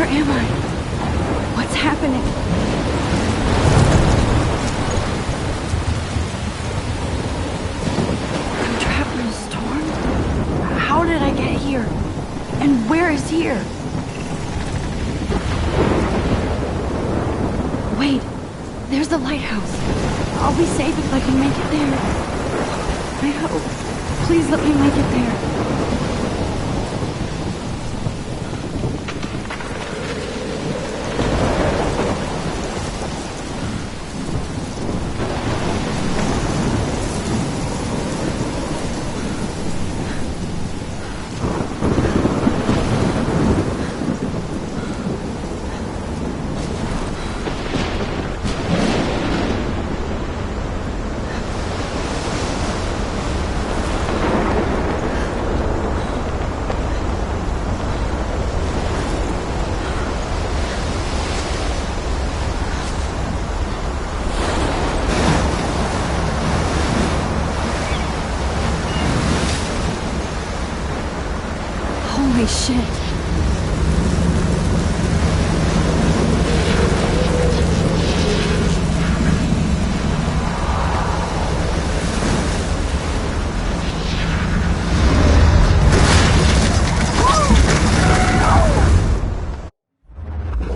Where am I? What's happening? I'm trapped in a storm? How did I get here? And where is here? Wait, there's the lighthouse. I'll be safe if I can make it there. I hope. Please let me make it there. Holy shit.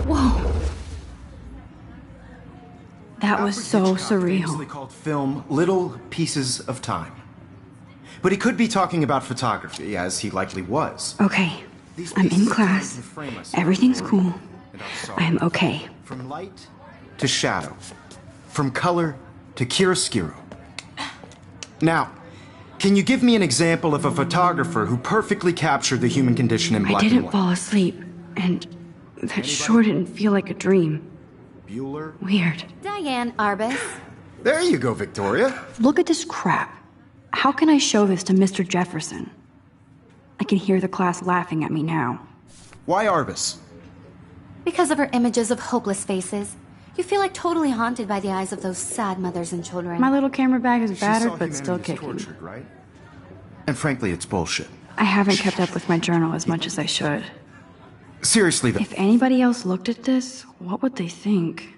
Whoa. That was so surreal. Famously called film Little Pieces of Time. But he could be talking about photography, as he likely was. Okay, I'm in class. Everything's cool. I am okay. From light to shadow. From color to chiaroscuro. Now, can you give me an example of a photographer who perfectly captured the human condition in black and white? I didn't fall asleep, and that sure didn't feel like a dream. Bueller? Weird. Diane Arbus. There you go, Victoria. Look at this crap. How can I show this to Mr. Jefferson? I can hear the class laughing at me now. Why Arbus? Because of her images of hopeless faces. You feel like totally haunted by the eyes of those sad mothers and children. My little camera bag is She saw battered, but humanity still as kicking. tortured, right? And frankly, it's bullshit. I haven't kept up with my journal as much as I should. Seriously, though. If anybody else looked at this, what would they think?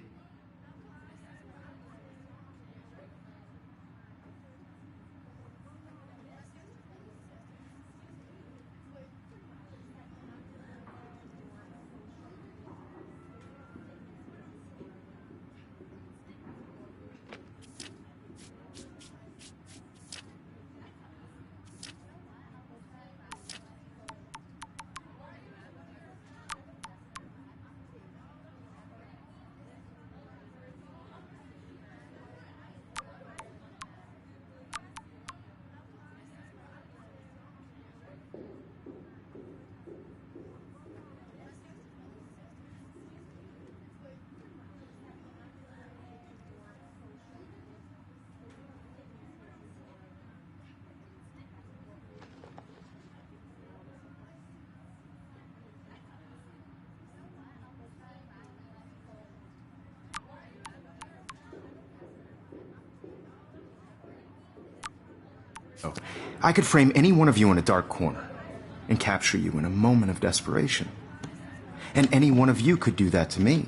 I could frame any one of you in a dark corner and capture you in a moment of desperation. And any one of you could do that to me.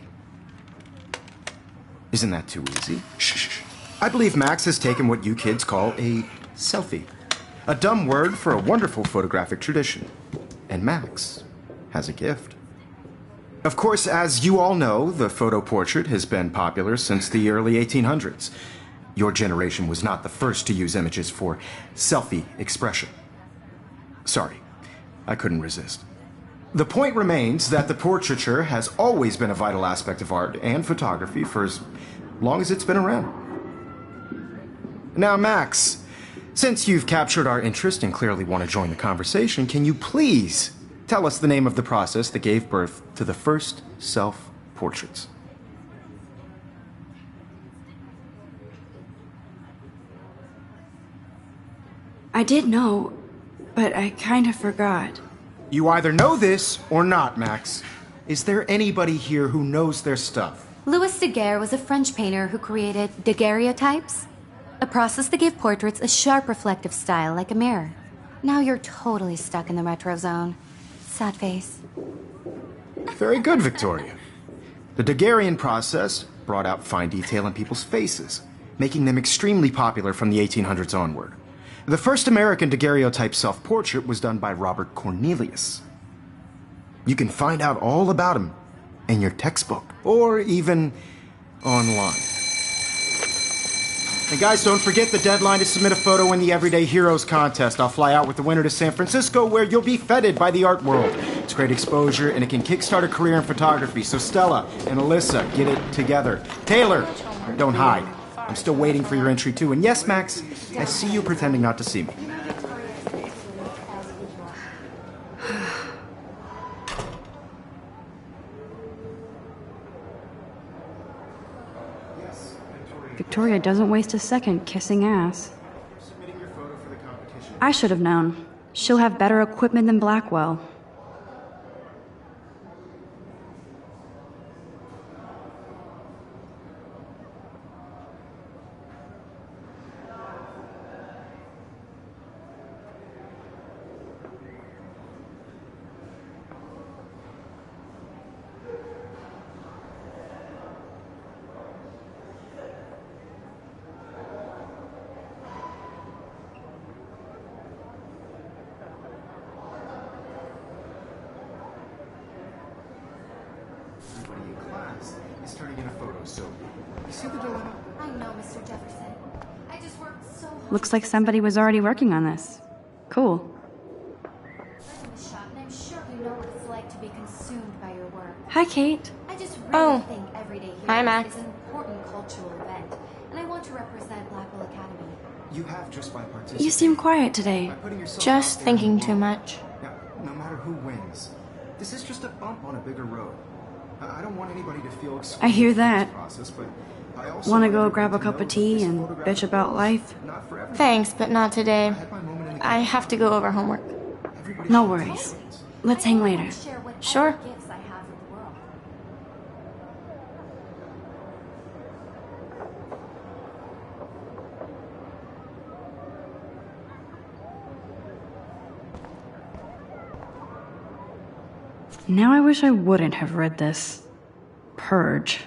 Isn't that too easy? Shh. I believe Max has taken what you kids call a selfie. A dumb word for a wonderful photographic tradition. And Max has a gift. Of course, as you all know, the photo portrait has been popular since the early 1800s. Your generation was not the first to use images for selfie expression. Sorry, I couldn't resist. The point remains that the portraiture has always been a vital aspect of art and photography for as long as it's been around. Now, Max, since you've captured our interest and clearly want to join the conversation, can you please tell us the name of the process that gave birth to the first self-portraits? I did know, but I kind of forgot. You either know this or not, Max. Is there anybody here who knows their stuff? Louis Daguerre was a French painter who created daguerreotypes, a process that gave portraits a sharp reflective style like a mirror. Now you're totally stuck in the retro zone. Sad face. Very good, Victoria. The Daguerrean process brought out fine detail in people's faces, making them extremely popular from the 1800s onward. The first American daguerreotype self-portrait was done by Robert Cornelius. You can find out all about him in your textbook, or even online. And guys, don't forget the deadline to submit a photo in the Everyday Heroes contest. I'll fly out with the winner to San Francisco, where you'll be feted by the art world. It's great exposure, and it can kickstart a career in photography. So Stella and Alyssa, get it together. Taylor, don't hide. I'm still waiting for your entry, too. And yes, Max, I see you pretending not to see me. Victoria doesn't waste a second kissing ass. I should have known. She'll have better equipment than Blackwell. Everybody in class is turning in a photo, so you see the dilemma? I know, Mr. Jefferson. I just worked so hard. Looks like somebody was already working on this. Cool. I'm shot, and I'm sure you know what it's like to be consumed by your work. Hi, Kate. I just really Oh. think Everyday Heroes Hi, Max. is an important cultural event, and I want to represent Blackwell Academy. You have just by participating. You seem quiet today. By putting yourself Just out there thinking in the too world. much. Now, no matter who wins, this is just a bump on a bigger road. I don't want anybody to feel excluded I hear from this that. process, but I also Wanna want go everyone grab a to cup know of that tea this and photographic bitch about world life? is not for everyone. Thanks, but not today. I had my moment in the I have to go over homework. Everybody No should worries. have things. Let's hang later. I share whatever Sure. gifts I have with the world. Now I wish I wouldn't have read this. Purge.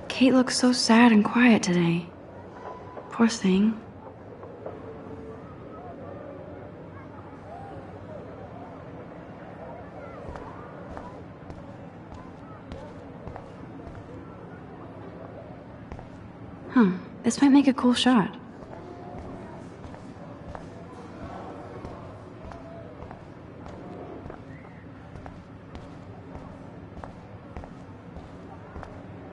Kate looks so sad and quiet today. Poor thing. This might make a cool shot.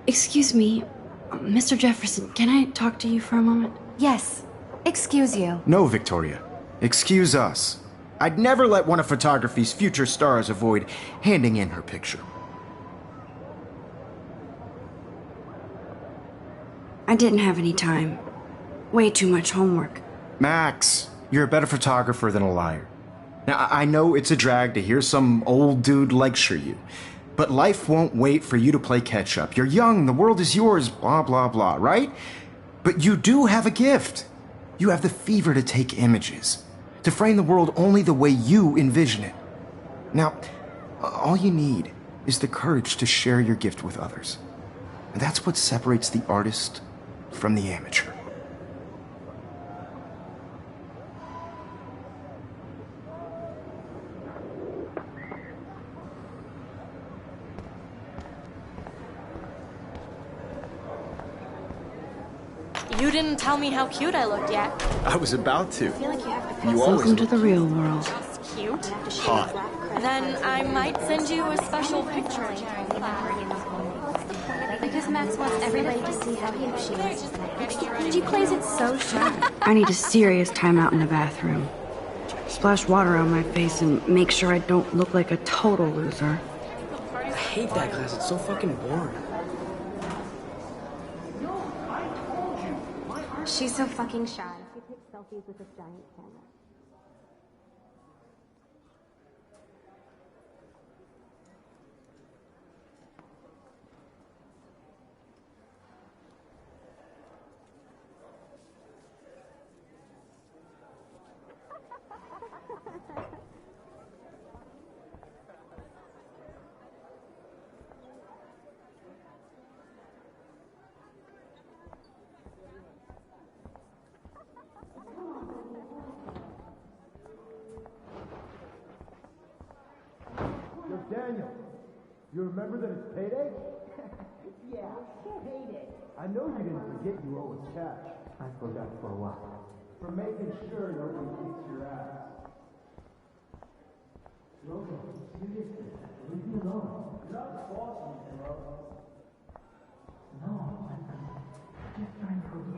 Excuse me, Mr. Jefferson, can I talk to you for a moment? Yes. Excuse you. No, Victoria. Excuse us. I'd never let one of photography's future stars avoid handing in her picture. I didn't have any time. Way too much homework. Max, you're a better photographer than a liar. Now, I know it's a drag to hear some old dude lecture you, but life won't wait for you to play catch up. You're young, the world is yours, blah, blah, blah, right? But you do have a gift. You have the fever to take images, to frame the world only the way you envision it. Now, all you need is the courage to share your gift with others. And that's what separates the artist from the amateur. You didn't tell me how cute I looked yet. I was about to. You Welcome to the real world. Cute. hot. Then I might send you a special picture. Max wants everybody to see how hip she is. She plays it so sharp. I need a serious timeout in the bathroom. Splash water on my face and make sure I don't look like a total loser. I hate that class. It's so fucking boring. She's so fucking shy. She takes selfies with this giant camera. Daniel, you remember that it's payday? Yeah, payday. I know you didn't forget you owe us cash. I forgot for a while. For making sure nobody kicks your ass. Logan, seriously, leave me alone. You're not the boss of me, bro. No, I'm just trying to go to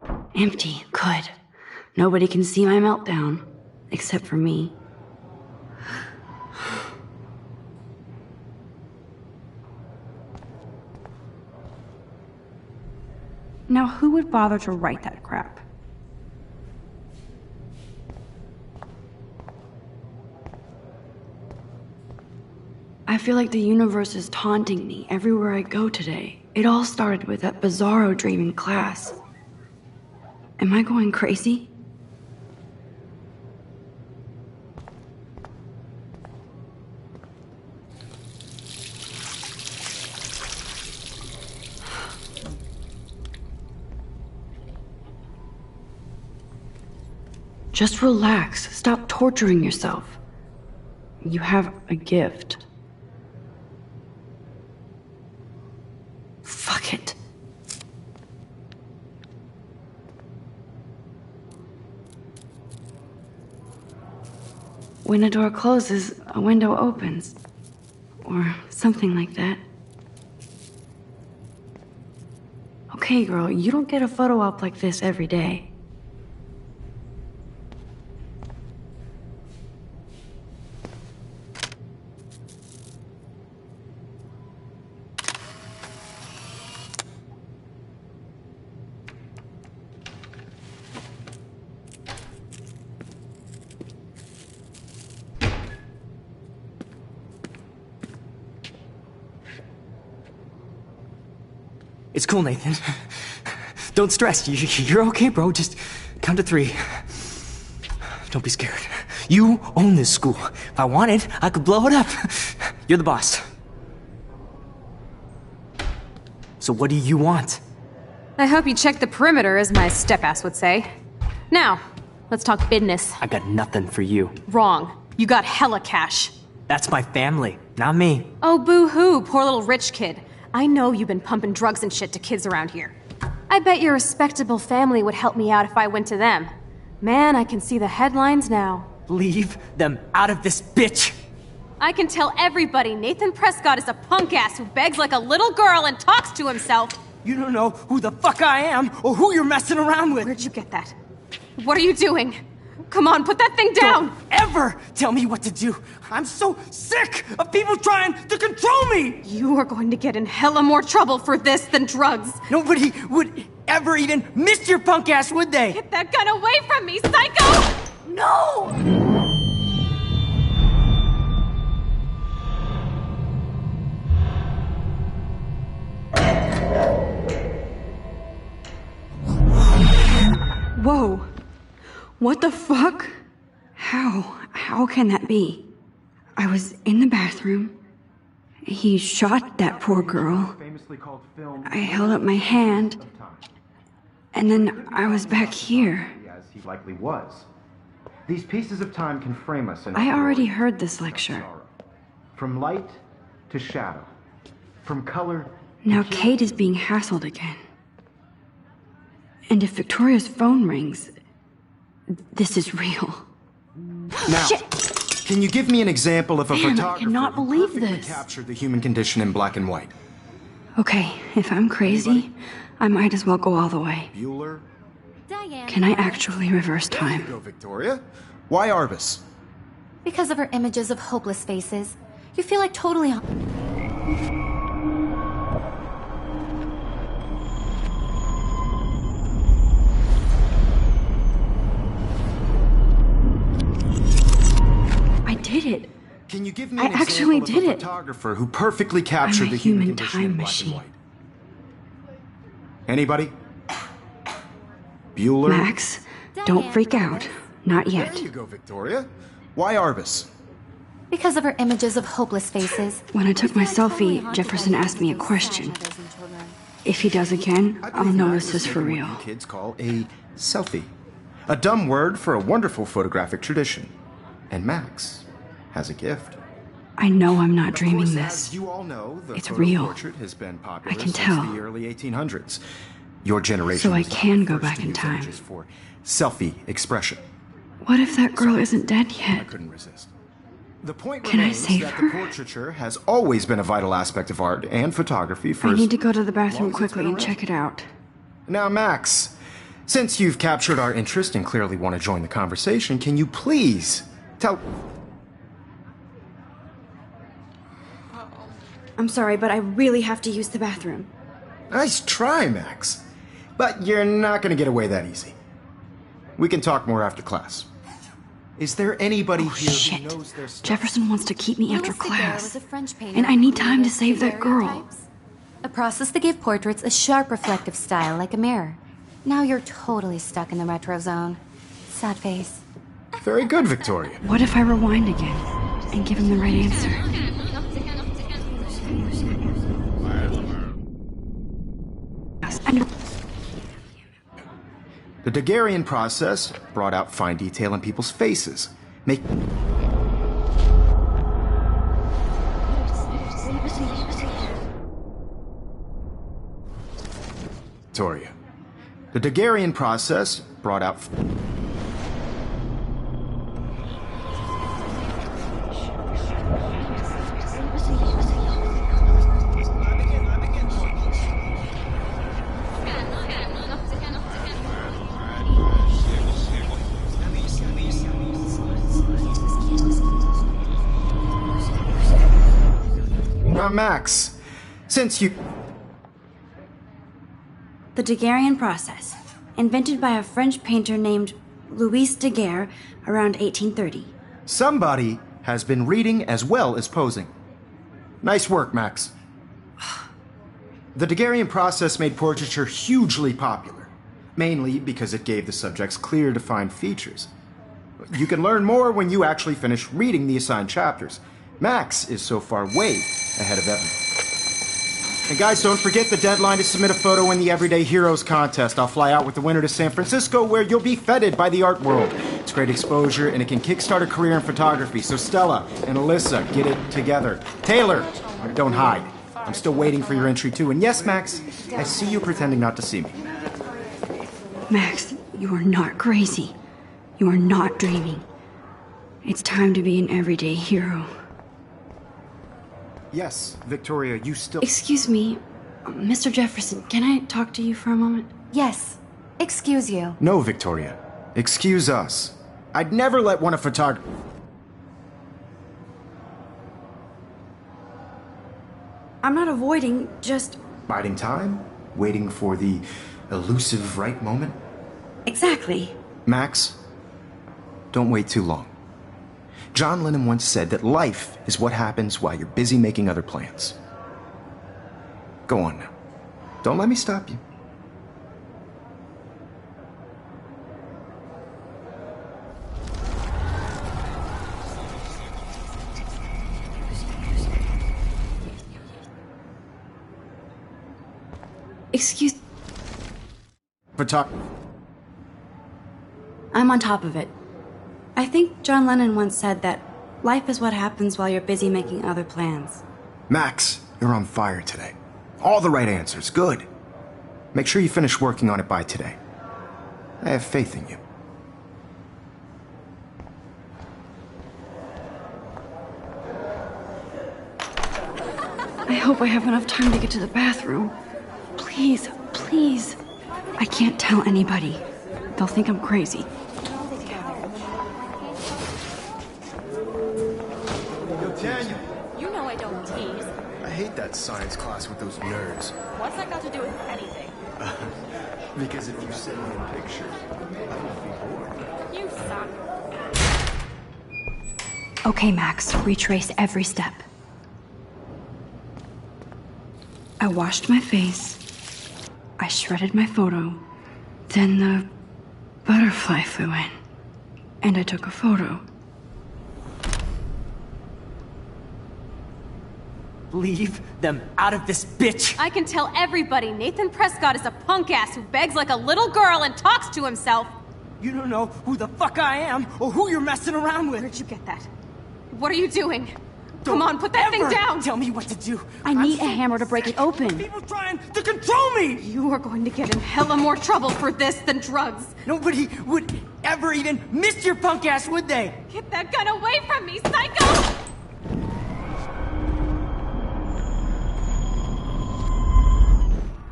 class. Empty. Good. Nobody can see my meltdown. Except for me. Now, who would bother to write that crap? I feel like the universe is taunting me everywhere I go today. It all started with that bizarro dream in class. Am I going crazy? Just relax. Stop torturing yourself. You have a gift. Fuck it. When a door closes, a window opens. Or something like that. Okay, girl, you don't get a photo op like this every day. It's cool, Nathan. Don't stress. You're okay, bro. Just count to 3. Don't be scared. You own this school. If I wanted, I could blow it up. You're the boss. So what do you want? I hope you checked the perimeter, as my step-ass would say. Now, let's talk business. I got nothing for you. Wrong. You got hella cash. That's my family, not me. Oh, boo-hoo, poor little rich kid. I know you've been pumping drugs and shit to kids around here. I bet your respectable family would help me out if I went to them. Man, I can see the headlines now. Leave them out of this bitch! I can tell everybody Nathan Prescott is a punk-ass who begs like a little girl and talks to himself. You don't know who the fuck I am or who you're messing around with. Where'd you get that? What are you doing? Come on, put that thing down! Don't ever tell me what to do! I'm so sick of people trying to control me! You are going to get in hella more trouble for this than drugs. Nobody would ever even miss your punk ass, would they? Get that gun away from me, psycho! No! Whoa. What the fuck? How can that be? I was in the bathroom. He shot that poor girl. Famously called film. I held up my hand. And then I was back here. As he likely was. These pieces of time can frame us in. I already heard this lecture. From light to shadow. From color. Now Kate is being hassled again. And if Victoria's phone rings, this is real. Now, Shit. Can you give me an example of a Man, I photographer cannot who believe perfectly this. captured the human condition in black and white? Okay, if I'm crazy, I might as well go all the way. Bueller? Diane. Can I actually reverse There you time? go, Victoria. Why Arbus? Because of her images of hopeless faces. You feel like totally... I did it. Can you give me I an actually example did of a it. photographer who perfectly captured I'm a the human human condition time in black and machine. white? Anybody? Bueller? Max, don't freak out. Not There yet. you go, Victoria. Why Arbus? Because of her images of hopeless faces. When I took my You feel like totally selfie, haunted Jefferson by asked me a images of question. sad mothers and children. If he does again, I I'll believe know Max this has is for taken real. what you kids call a selfie. A dumb word for a wonderful photographic tradition. And Max has a gift. I know I'm not Of dreaming course, this. as you all know, the It's photo real. portrait has been popular I can since tell. the early 1800s. Your generation So I was not can the go first back to in use time. images for selfie expression. What if that girl isn't dead I yet? couldn't resist. The point Can I remains save that her? the portraiture has always been a vital aspect of art and photography for I as need to go to the long bathroom as it's quickly been and around. check it out. Now, Max, since you've captured our interest and clearly want to join the conversation, can you please tell... I'm sorry, but I really have to use the bathroom. Nice try, Max. But you're not going to get away that easy. We can talk more after class. Is there anybody here Shit. who knows their stuff? Jefferson wants to keep me after Louis Daguerre class. was a French painter And I need who time to created save that girl. daguerreotypes, a process that gave portraits a sharp reflective style like a mirror. Now you're totally stuck in the retro zone. Sad face. Very good, Victoria. What if I rewind again and give him the right answer? The Daguerrean process brought out fine detail in people's faces. Victoria. The Daguerrean process brought out... Now, Max, since you... The Daguerrean process, invented by a French painter named Louis Daguerre around 1830. Somebody has been reading as well as posing. Nice work, Max. The Daguerrean process made portraiture hugely popular, mainly because it gave the subjects clear, defined features. You can learn more when you actually finish reading the assigned chapters. Max is so far way ahead of Evan. And guys, don't forget the deadline to submit a photo in the Everyday Heroes contest. I'll fly out with the winner to San Francisco, where you'll be feted by the art world. It's great exposure, and it can kickstart a career in photography. So Stella and Alyssa, get it together. Taylor, don't hide. I'm still waiting for your entry, too. And yes, Max, I see you pretending not to see me. Max, you are not crazy. You are not dreaming. It's time to be an everyday hero. Yes, Victoria, you still... Excuse me, Mr. Jefferson, can I talk to you for a moment? Yes. Excuse you. No, Victoria. Excuse us. I'd never let one of photography... I'm not avoiding, just... Biding time? Waiting for the elusive right moment? Exactly. Max, don't wait too long. John Lennon once said that life is what happens while you're busy making other plans. Go on now. Don't let me stop you. Excuse... Photog... I'm on top of it. I think John Lennon once said that life is what happens while you're busy making other plans. Max, you're on fire today. All the right answers. Good. Make sure you finish working on it by today. I have faith in you. I hope I have enough time to get to the bathroom. Please, please. I can't tell anybody. They'll think I'm crazy. Yo, Daniel. You know I don't tease. I hate that science class with those nerds. What's that got to do with anything? Because if you send me a picture, I won't be bored. You suck. Okay, Max, retrace every step. I washed my face. I shredded my photo. Then the butterfly flew in. And I took a photo. Leave them out of this bitch! I can tell everybody Nathan Prescott is a punk ass who begs like a little girl and talks to himself. You don't know who the fuck I am or who you're messing around with. Where'd you get that? What are you doing? Come on, put that thing down! Tell me what to do. I need a hammer to break it open. People trying to control me! You are going to get in hella more trouble for this than drugs. Nobody would ever even miss your punk ass, would they? Get that gun away from me, psycho!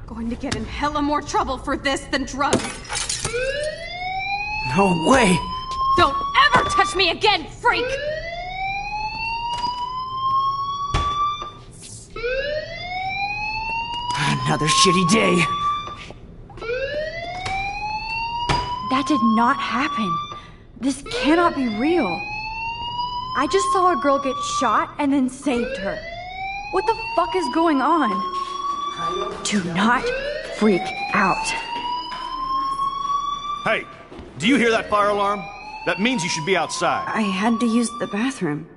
Going to get in hella more trouble for this than drugs. No way! Don't ever touch me again, freak! Another shitty day. That did not happen. This cannot be real. I just saw a girl get shot and then saved her. What the fuck is going on? Do not freak out. Hey, do you hear that fire alarm? That means you should be outside. I had to use the bathroom.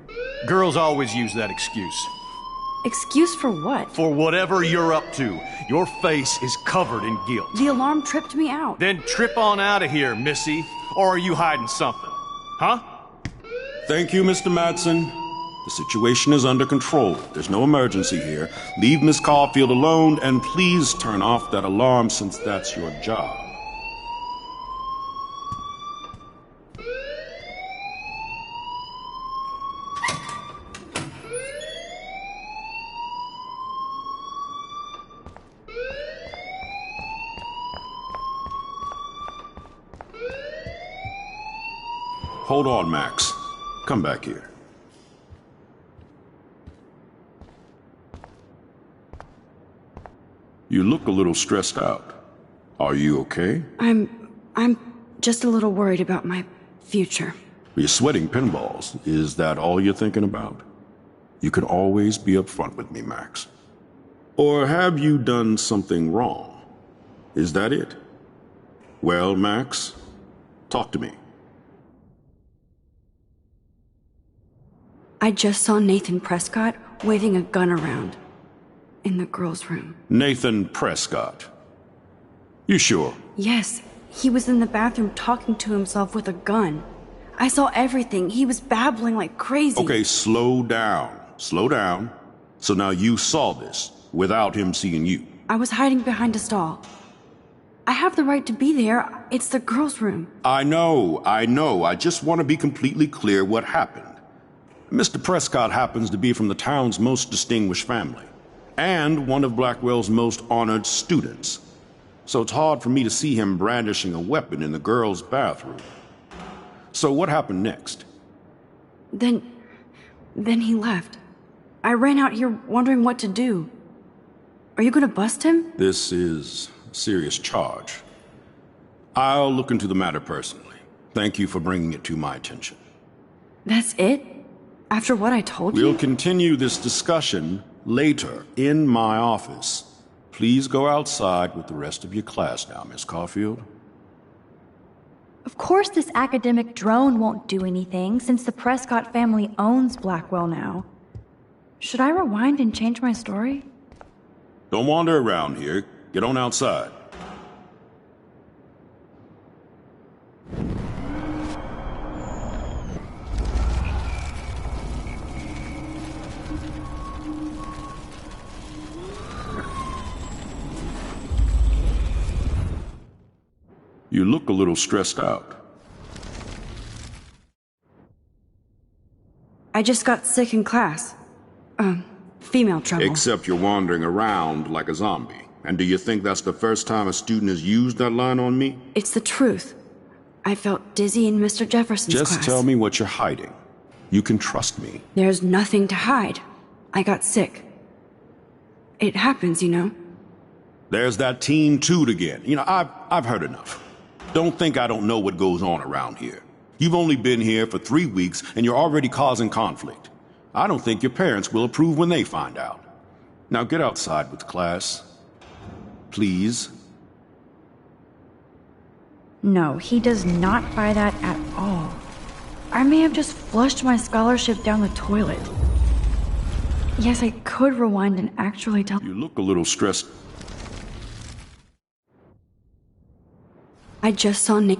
Girls always use that excuse. Excuse for what? For whatever you're up to, your face is covered in guilt. The alarm tripped me out. Then trip on out of here, Missy. Or are you hiding something? Huh? Thank you, Mr. Madsen. The situation is under control. There's no emergency here. Leave Miss Caulfield alone, and please turn off that alarm since that's your job. Hold on, Max. Come back here. You look a little stressed out. Are you okay? I'm just a little worried about my future. You're sweating pinballs. Is that all you're thinking about? You can always be upfront with me, Max. Or have you done something wrong? Is that it? Well, Max, talk to me. I just saw Nathan Prescott waving a gun around in the girls' room. Nathan Prescott. You sure? Yes, he was in the bathroom talking to himself with a gun. I saw everything. He was babbling like crazy. Okay, slow down. Slow down. So now you saw this without him seeing you. I was hiding behind a stall. I have the right to be there. It's the girls' room. I know. I just want to be completely clear what happened. Mr. Prescott happens to be from the town's most distinguished family, and one of Blackwell's most honored students. So it's hard for me to see him brandishing a weapon in the girls' bathroom. So what happened next? Then he left. I ran out here wondering what to do. Are you gonna bust him? This is a serious charge. I'll look into the matter personally. Thank you for bringing it to my attention. That's it? After what I told you? We'll continue this discussion later in my office. Please go outside with the rest of your class now, Miss Caulfield. Of course this academic drone won't do anything, since the Prescott family owns Blackwell now. Should I rewind and change my story? Don't wander around here. Get on outside. You look a little stressed out. I just got sick in class. female trouble. Except you're wandering around like a zombie. And do you think that's the first time a student has used that line on me? It's the truth. I felt dizzy in Mr. Jefferson's class. Just tell me what you're hiding. You can trust me. There's nothing to hide. I got sick. It happens, you know. There's that teen toot again. You know, I've heard enough. Don't think I don't know what goes on around here. You've only been here for 3 weeks, and you're already causing conflict. I don't think your parents will approve when they find out. Now get outside with class. Please. No, he does not buy that at all. I may have just flushed my scholarship down the toilet. Yes, I could rewind and actually tell. You look a little stressed. I just saw Nick.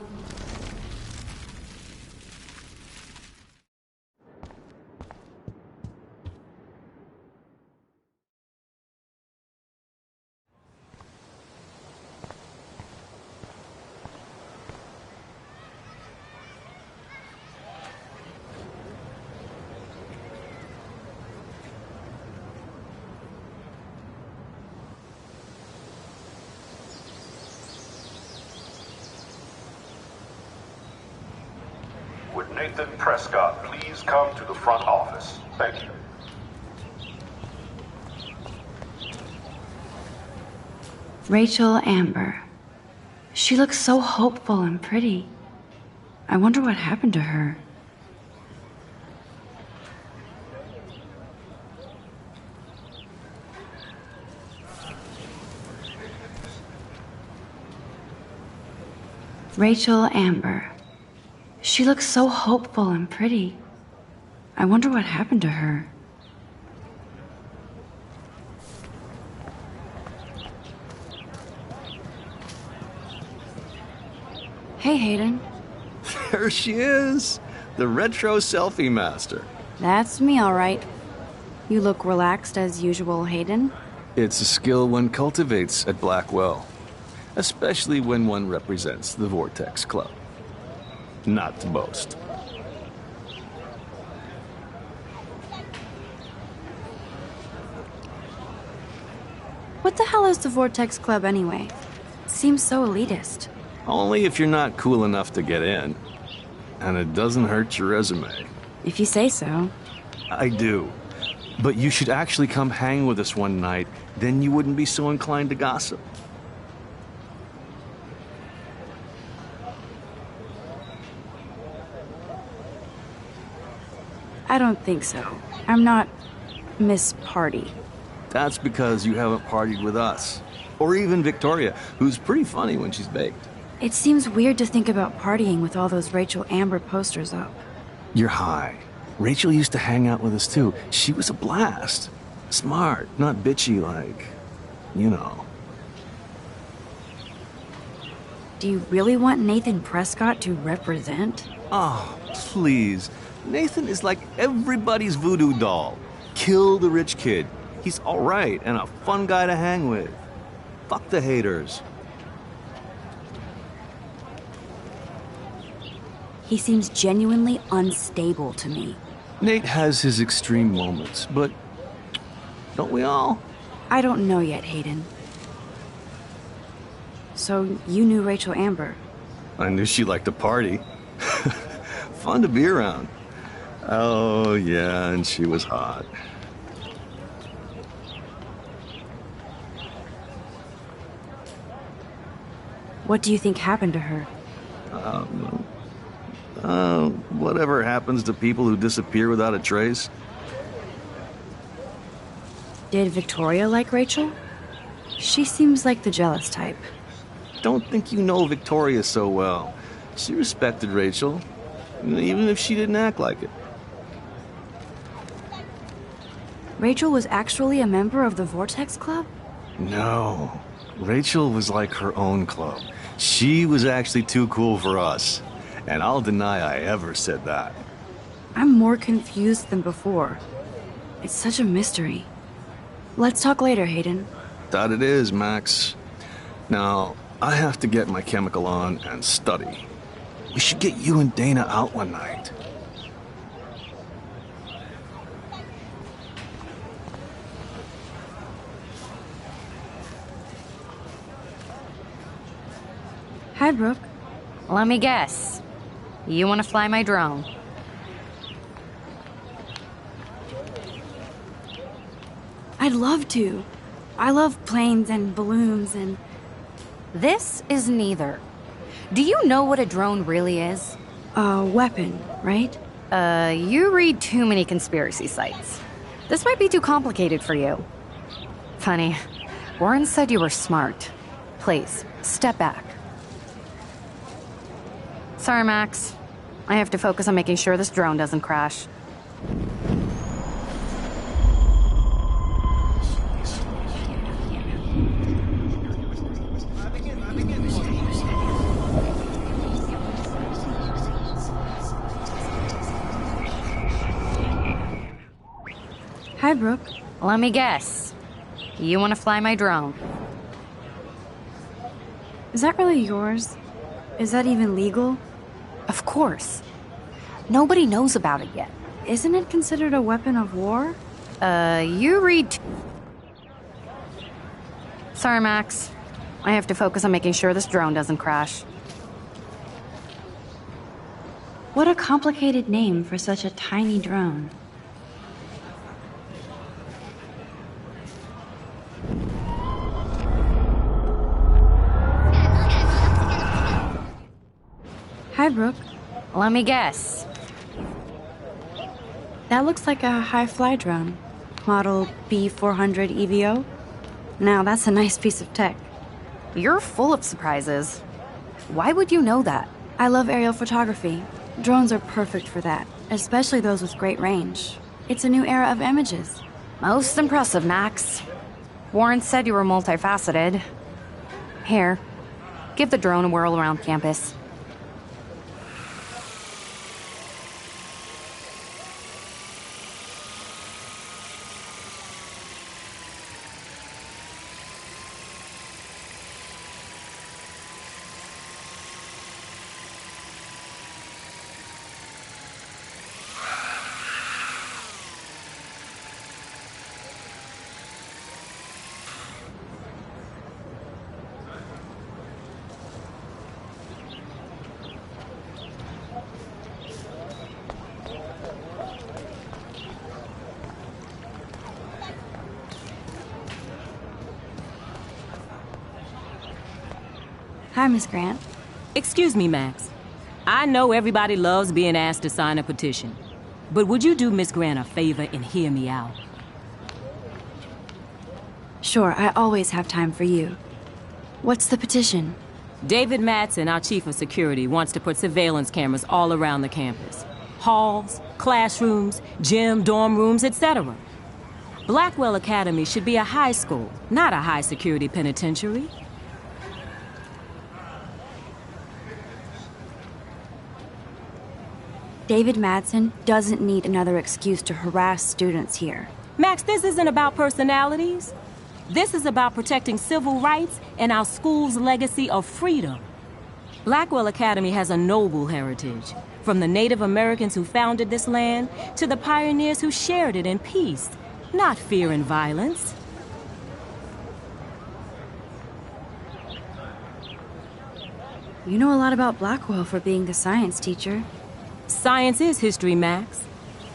Would Nathan Prescott please come to the front office? Thank you. Rachel Amber. She looks so hopeful and pretty. I wonder what happened to her. Rachel Amber. She looks so hopeful and pretty. I wonder what happened to her. Hey, Hayden. There she is, the retro selfie master. That's me, all right. You look relaxed as usual, Hayden. It's a skill one cultivates at Blackwell, especially when one represents the Vortex Club. Not to boast. What the hell is the Vortex Club anyway? It seems so elitist. Only if you're not cool enough to get in. And it doesn't hurt your resume. If you say so. I do. But you should actually come hang with us one night, then you wouldn't be so inclined to gossip. I don't think so. I'm not Miss Party. That's because you haven't partied with us. Or even Victoria, who's pretty funny when she's baked. It seems weird to think about partying with all those Rachel Amber posters up. You're high. Rachel used to hang out with us too. She was a blast. Smart, not bitchy like, you know. Do you really want Nathan Prescott to represent? Oh, please. Nathan is like everybody's voodoo doll. Kill the rich kid. He's all right and a fun guy to hang with. Fuck the haters. He seems genuinely unstable to me. Nate has his extreme moments, but don't we all? I don't know yet, Hayden. So you knew Rachel Amber? I knew she liked to party. Fun to be around. Oh, yeah, and she was hot. What do you think happened to her? Whatever happens to people who disappear without a trace. Did Victoria like Rachel? She seems like the jealous type. Don't think you know Victoria so well. She respected Rachel, even if she didn't act like it. Rachel was actually a member of the Vortex Club? No. Rachel was like her own club. She was actually too cool for us. And I'll deny I ever said that. I'm more confused than before. It's such a mystery. Let's talk later, Hayden. That it is, Max. Now, I have to get my chemical on and study. We should get you and Dana out one night. Hi, Brooke. Let me guess. You want to fly my drone? I'd love to. I love planes and balloons and... This is neither. Do you know what a drone really is? A weapon, right? You read too many conspiracy sites. This might be too complicated for you. Funny. Warren said you were smart. Please, step back. Sorry, Max. I have to focus on making sure this drone doesn't crash. Hi, Brooke. Let me guess. You want to fly my drone? Is that really yours? Is that even legal? Of course. Nobody knows about it yet. Isn't it considered a weapon of war? You read... Sorry, Max. I have to focus on making sure this drone doesn't crash. What a complicated name for such a tiny drone. Hi, Brooke. Let me guess. That looks like a high-fly drone. Model B400 EVO. Now, that's a nice piece of tech. You're full of surprises. Why would you know that? I love aerial photography. Drones are perfect for that, especially those with great range. It's a new era of images. Most impressive, Max. Warren said you were multifaceted. Here, give the drone a whirl around campus. Hi, Miss Grant. Excuse me, Max. I know everybody loves being asked to sign a petition. But would you do Miss Grant a favor and hear me out? Sure, I always have time for you. What's the petition? David Madsen, our chief of security, wants to put surveillance cameras all around the campus. Halls, classrooms, gym, dorm rooms, etc. Blackwell Academy should be a high school, not a high-security penitentiary. David Madsen doesn't need another excuse to harass students here. Max, this isn't about personalities. This is about protecting civil rights and our school's legacy of freedom. Blackwell Academy has a noble heritage, from the Native Americans who founded this land to the pioneers who shared it in peace, not fear and violence. You know a lot about Blackwell for being the science teacher. Science is history, Max.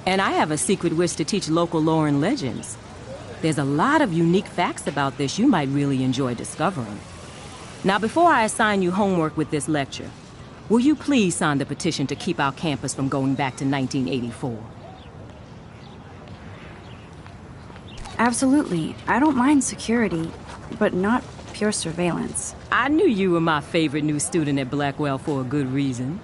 And I have a secret wish to teach local lore and legends. There's a lot of unique facts about this you might really enjoy discovering. Now, before I assign you homework with this lecture, will you please sign the petition to keep our campus from going back to 1984? Absolutely. I don't mind security, but not pure surveillance. I knew you were my favorite new student at Blackwell for a good reason.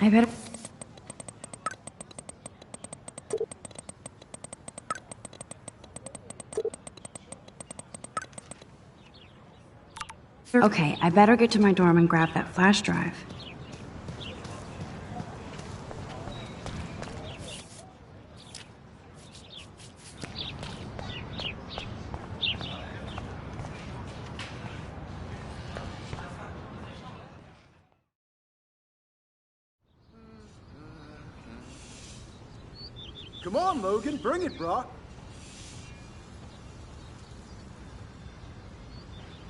I better... Okay, I better get to my dorm and grab that flash drive. Come on, Logan, bring it, brah.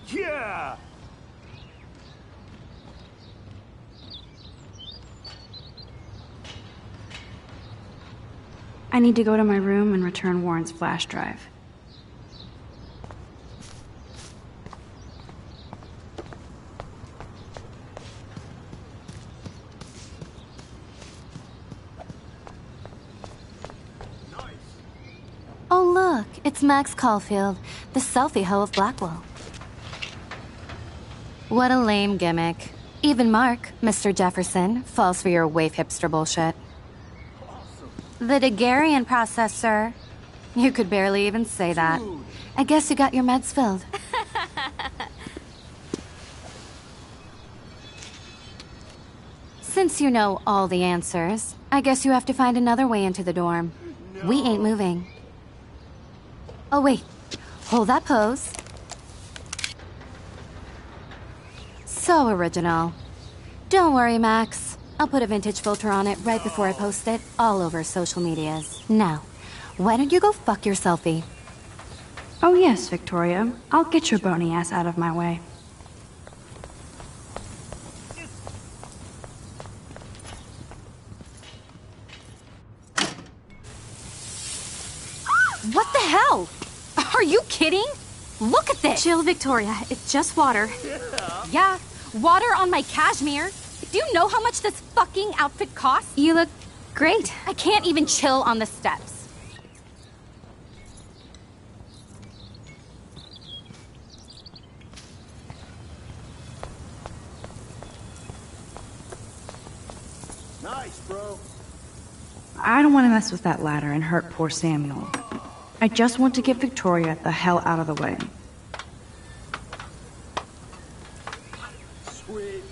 Yeah! I need to go to my room and return Warren's flash drive. Oh, look, it's Max Caulfield, the selfie hoe of Blackwell. What a lame gimmick. Even Mark, Mr. Jefferson, falls for your waif hipster bullshit. The Daguerrean process, sir. You could barely even say that. I guess you got your meds filled. Since you know all the answers, I guess you have to find another way into the dorm. We ain't moving. Oh, wait. Hold that pose. So original. Don't worry, Max. I'll put a vintage filter on it right before I post it all over social medias. Now, why don't you go fuck your selfie? Oh yes, Victoria. I'll get your bony ass out of my way. What the hell? Are you kidding? Look at this! Chill, Victoria. It's just water. Yeah, water on my cashmere. Do you know how much this fucking outfit costs? You look great. I can't even chill on the steps. Nice, bro. I don't want to mess with that ladder and hurt poor Samuel. I just want to get Victoria the hell out of the way. Sweet.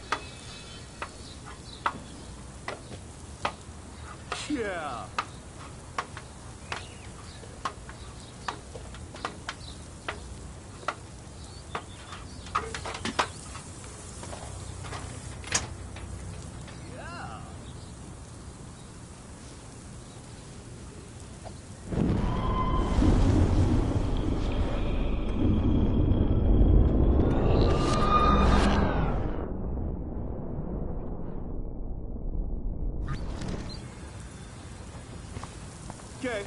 Yeah. Okay.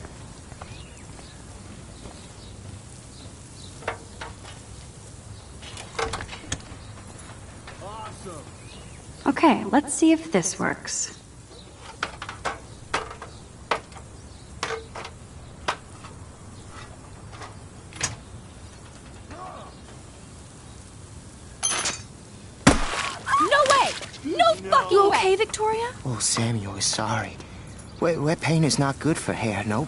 Awesome. Okay, let's see if this works. No way! No fucking You way! okay, Victoria? Oh, Samuel is sorry. Wet paint is not good for hair, nope.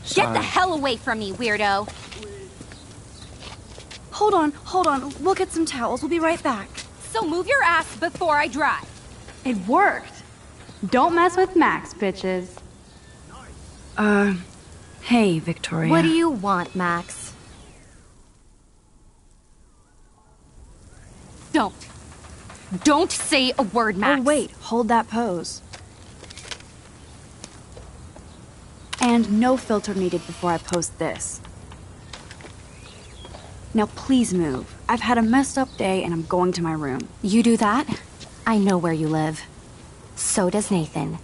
Get Sorry. the hell away from me, weirdo! Hold on. We'll get some towels. We'll be right back. So move your ass before I drive. It worked. Don't mess with Max, bitches. Hey, Victoria. What do you want, Max? Don't say a word, Max. Oh, wait. Hold that pose. And no filter needed before I post this. Now please move. I've had a messed up day and I'm going to my room. You do that? I know where you live. So does Nathan.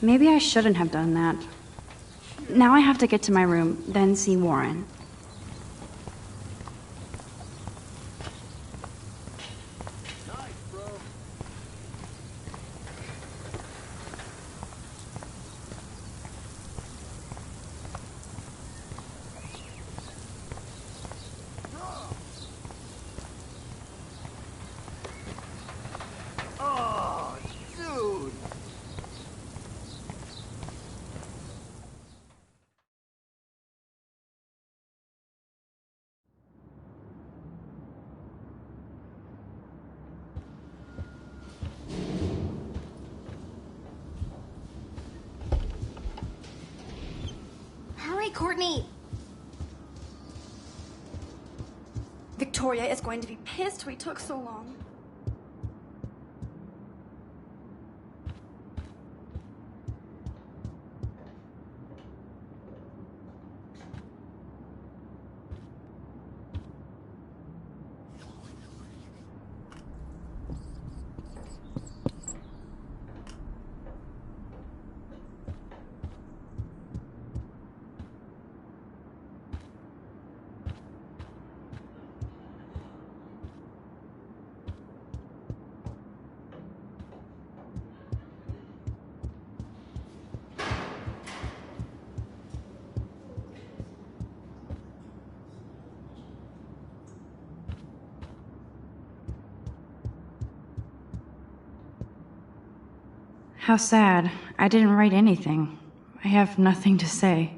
Maybe I shouldn't have done that. Now I have to get to my room, then see Warren. Courtney! Victoria is going to be pissed we took so long. How sad. I didn't write anything. I have nothing to say.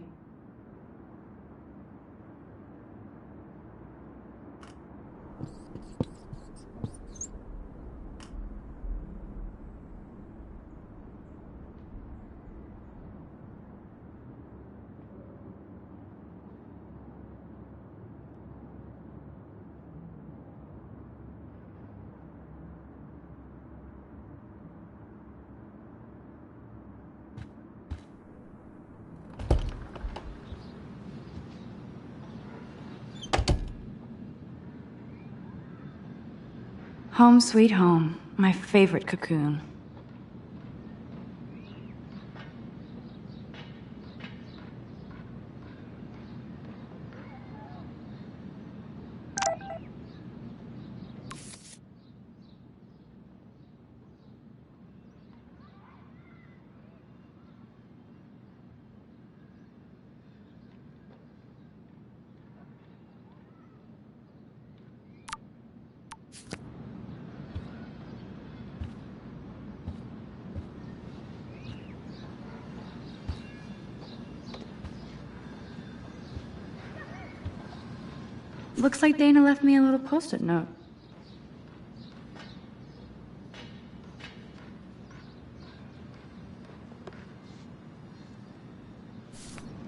Home sweet home, my favorite cocoon. Looks like Dana left me a little post-it note.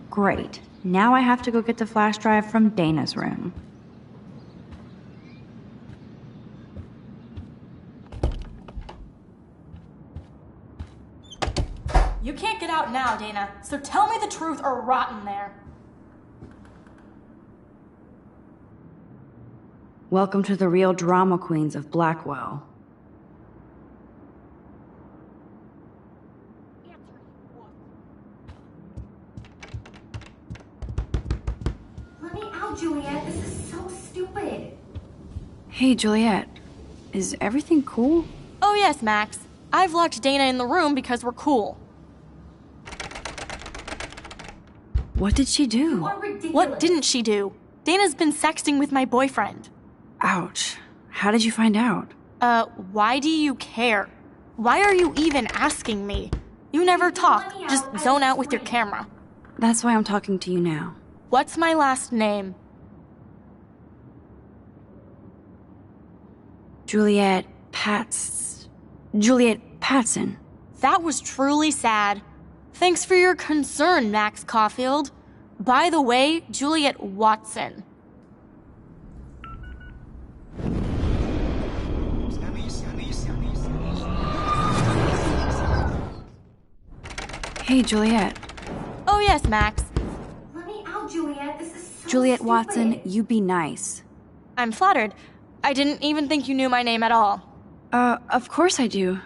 Great. Now I have to go get the flash drive from Dana's room. You can't get out now, Dana, so tell me the truth or rot in there. Welcome to the real drama queens of Blackwell. Let me out, Juliet. This is so stupid. Hey, Juliet. Is everything cool? Oh yes, Max. I've locked Dana in the room because we're cool. What did she do? What didn't she do? Dana's been sexting with my boyfriend. Ouch. How did you find out? Why do you care? Why are you even asking me? You never talk, just zone out with your camera. That's why I'm talking to you now. What's my last name? Juliet Patson. That was truly sad. Thanks for your concern, Max Caulfield. By the way, Juliet Watson. Hey, Juliet. Oh yes, Max. Let me out, Juliet. This is so Juliet stupid. Watson, you be nice. I'm flattered. I didn't even think you knew my name at all. Of course I do.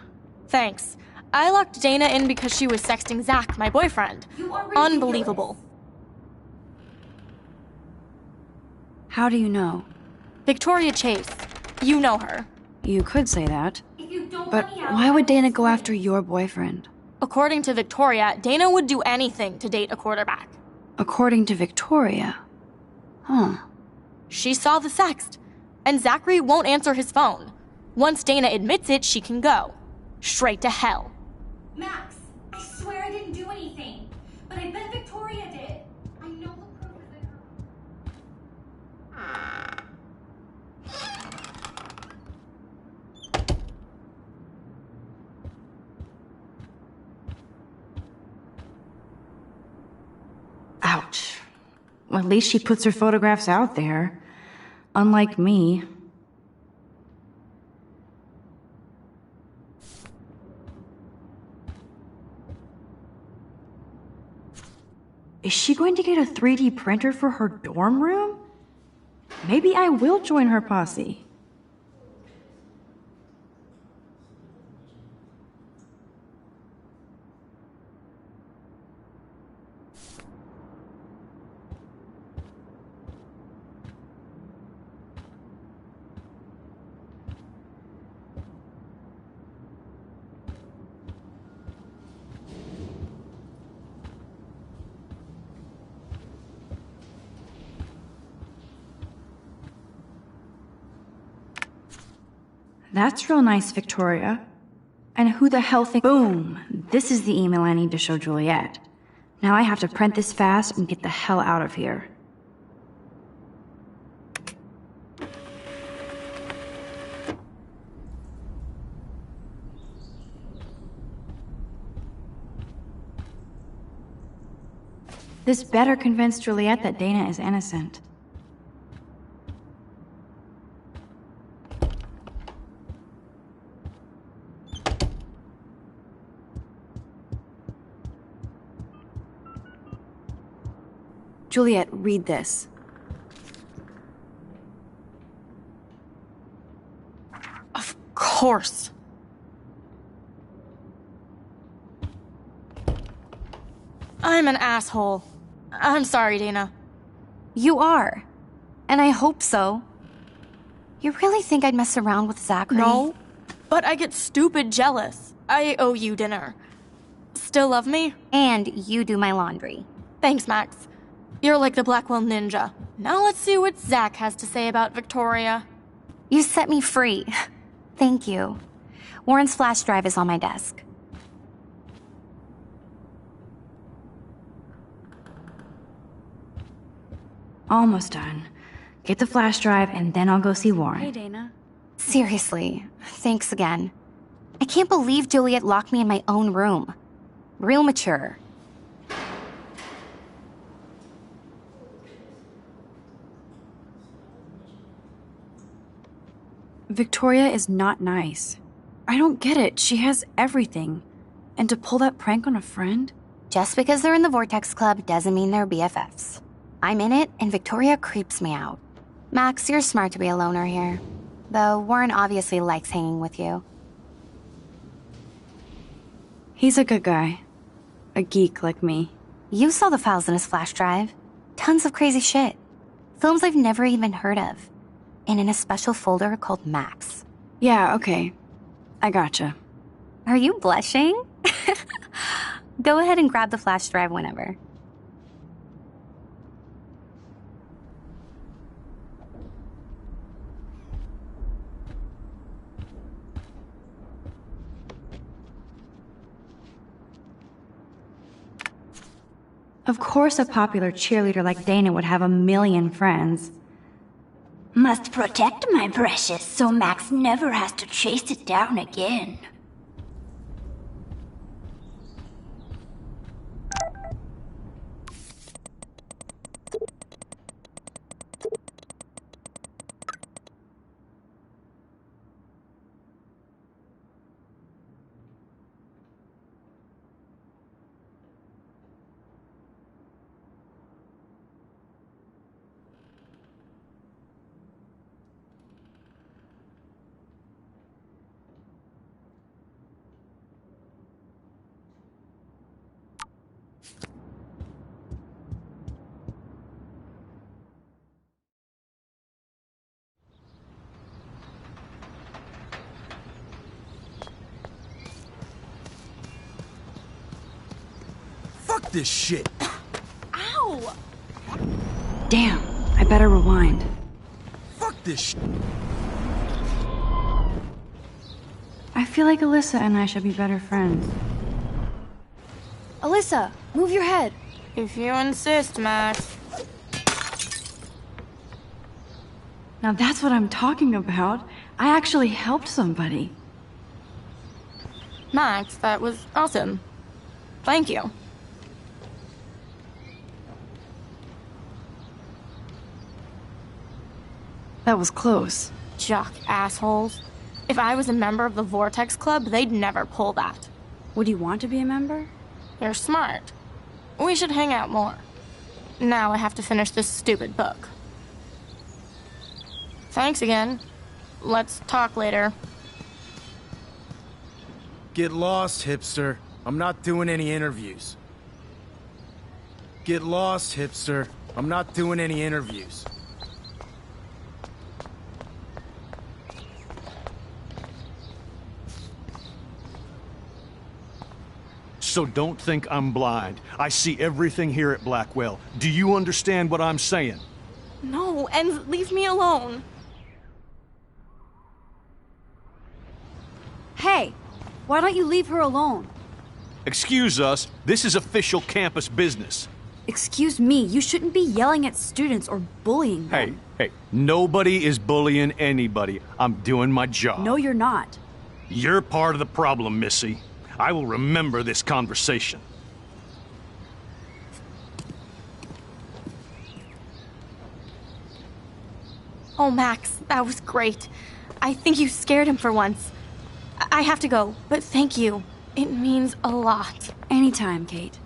Thanks. I locked Dana in because she was sexting Zach, my boyfriend. You are ridiculous. Unbelievable. How do you know? Victoria Chase. You know her. You could say that. If you don't But let me out, why would Dana go after your boyfriend? According to Victoria, Dana would do anything to date a quarterback. According to Victoria. Huh. She saw the sext, and Zachary won't answer his phone. Once Dana admits it, she can go. Straight to hell. Max, I swear I didn't do anything. But I bet Victoria did. I know the proof is in her. Ouch. At least she puts her photographs out there. Unlike me. Is she going to get a 3D printer for her dorm room? Maybe I will join her posse. That's real nice, Victoria. And who the hell Boom! This is the email I need to show Juliet. Now I have to print this fast and get the hell out of here. This better convince Juliet that Dana is innocent. Juliet, read this. Of course. I'm an asshole. I'm sorry, Dana. You are. And I hope so. You really think I'd mess around with Zachary? No, but I get stupid jealous. I owe you dinner. Still love me? And you do my laundry. Thanks, Max. You're like the Blackwell Ninja. Now let's see what Zach has to say about Victoria. You set me free. Thank you. Warren's flash drive is on my desk. Almost done. Get the flash drive and then I'll go see Warren. Hey, Dana. Seriously, thanks again. I can't believe Juliet locked me in my own room. Real mature. Victoria is not nice. I don't get it. She has everything. And to pull that prank on a friend? Just because they're in the Vortex Club doesn't mean they're BFFs. I'm in it, and Victoria creeps me out. Max, you're smart to be a loner here. Though Warren obviously likes hanging with you. He's a good guy. A geek like me. You saw the files in his flash drive. Tons of crazy shit. Films I've never even heard of. And in a special folder called Max. Yeah, okay. I gotcha. Are you blushing? Go ahead and grab the flash drive whenever. Of course a popular cheerleader like Dana would have a million friends. Must protect my precious so Max never has to chase it down again. Fuck this shit! Ow! Damn, I better rewind. Fuck this shit! I feel like Alyssa and I should be better friends. Alyssa, move your head. If you insist, Max. Now that's what I'm talking about. I actually helped somebody. Max, that was awesome. Thank you. That was close. Jock assholes. If I was a member of the Vortex Club, they'd never pull that. Would you want to be a member? You're smart. We should hang out more. Now I have to finish this stupid book. Thanks again. Let's talk later. Get lost, hipster. I'm not doing any interviews. Get lost, hipster. I'm not doing any interviews. So don't think I'm blind. I see everything here at Blackwell. Do you understand what I'm saying? No, and leave me alone. Hey, why don't you leave her alone? Excuse us, this is official campus business. Excuse me, you shouldn't be yelling at students or bullying them. Hey, nobody is bullying anybody. I'm doing my job. No, you're not. You're part of the problem, Missy. I will remember this conversation. Oh, Max, that was great. I think you scared him for once. I have to go, but thank you. It means a lot. Anytime, Kate.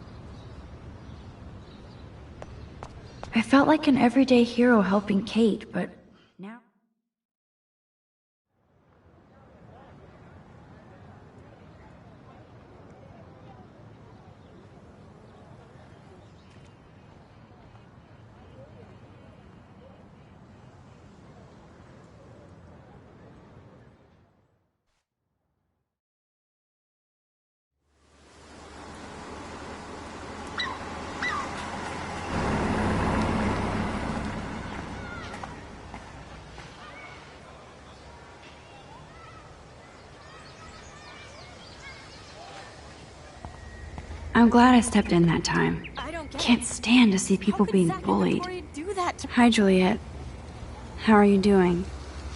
I felt like an everyday hero helping Kate, but now... I'm glad I stepped in that time. Can't stand to see people being bullied. Hi, Juliet. How are you doing?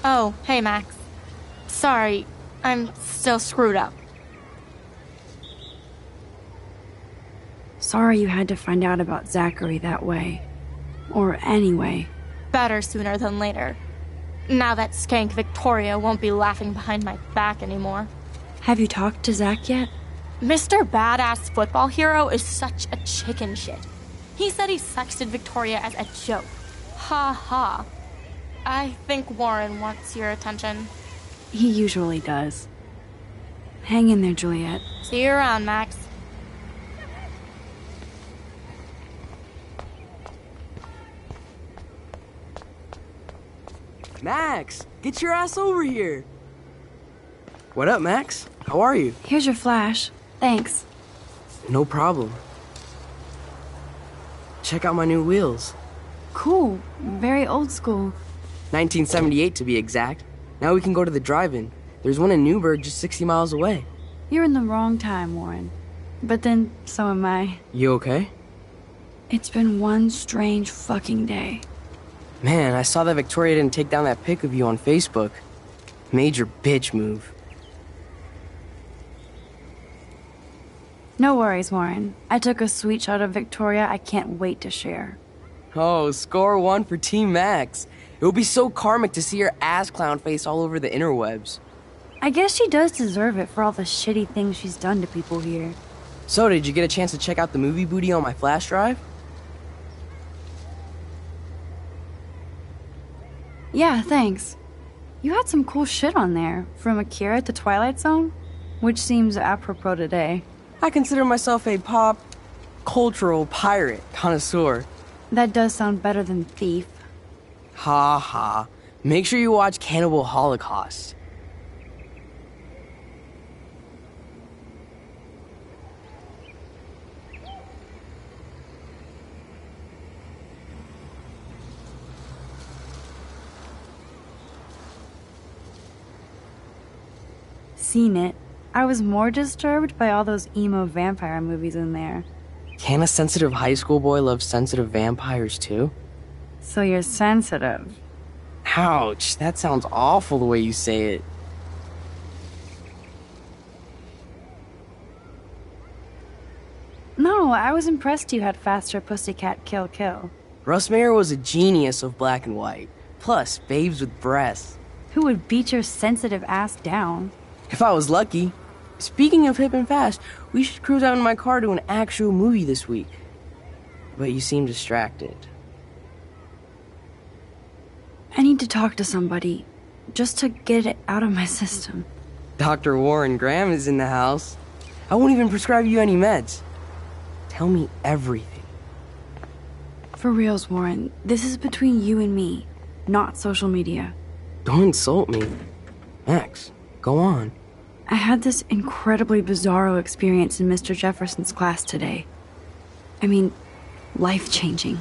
Oh, hey, Max. Sorry, I'm still screwed up. Sorry you had to find out about Zachary that way. Or anyway. Better sooner than later. Now that skank Victoria won't be laughing behind my back anymore. Have you talked to Zach yet? Mr. Badass Football Hero is such a chicken shit. He said he sexted Victoria as a joke. Ha ha. I think Warren wants your attention. He usually does. Hang in there, Juliet. See you around, Max. Max, get your ass over here. What up, Max? How are you? Here's your flash. Thanks. No problem. Check out my new wheels. Cool. Very old school. 1978 to be exact. Now we can go to the drive-in. There's one in Newburgh just 60 miles away. You're in the wrong time, Warren. But then, so am I. You okay? It's been one strange fucking day. Man, I saw that Victoria didn't take down that pic of you on Facebook. Major bitch move. No worries, Warren. I took a sweet shot of Victoria I can't wait to share. Oh, score one for Team Max. It would be so karmic to see her ass clown face all over the interwebs. I guess she does deserve it for all the shitty things she's done to people here. So, did you get a chance to check out the movie booty on my flash drive? Yeah, thanks. You had some cool shit on there, from Akira to Twilight Zone, which seems apropos today. I consider myself a pop cultural pirate connoisseur. That does sound better than thief. Ha ha. Make sure you watch Cannibal Holocaust. Seen it. I was more disturbed by all those emo vampire movies in there. Can a sensitive high school boy love sensitive vampires too? So you're sensitive. Ouch, that sounds awful the way you say it. No, I was impressed you had faster Pussycat Kill Kill. Russ Meyer was a genius of black and white. Plus, babes with breasts. Who would beat your sensitive ass down? If I was lucky. Speaking of hip and fast, we should cruise out in my car to an actual movie this week. But you seem distracted. I need to talk to somebody, just to get it out of my system. Dr. Warren Graham is in the house. I won't even prescribe you any meds. Tell me everything. For reals, Warren, this is between you and me, not social media. Don't insult me. Max, go on. I had this incredibly bizarro experience in Mr. Jefferson's class today. I mean, life-changing.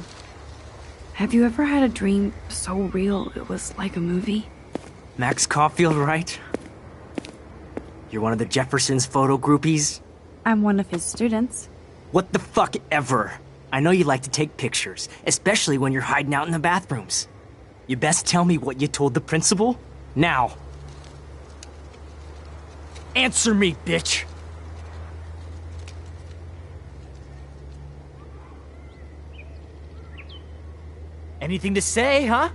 Have you ever had a dream so real it was like a movie? Max Caulfield, right? You're one of the Jefferson's photo groupies? I'm one of his students. What the fuck ever? I know you like to take pictures, especially when you're hiding out in the bathrooms. You best tell me what you told the principal, now. Answer me, bitch! Anything to say, huh?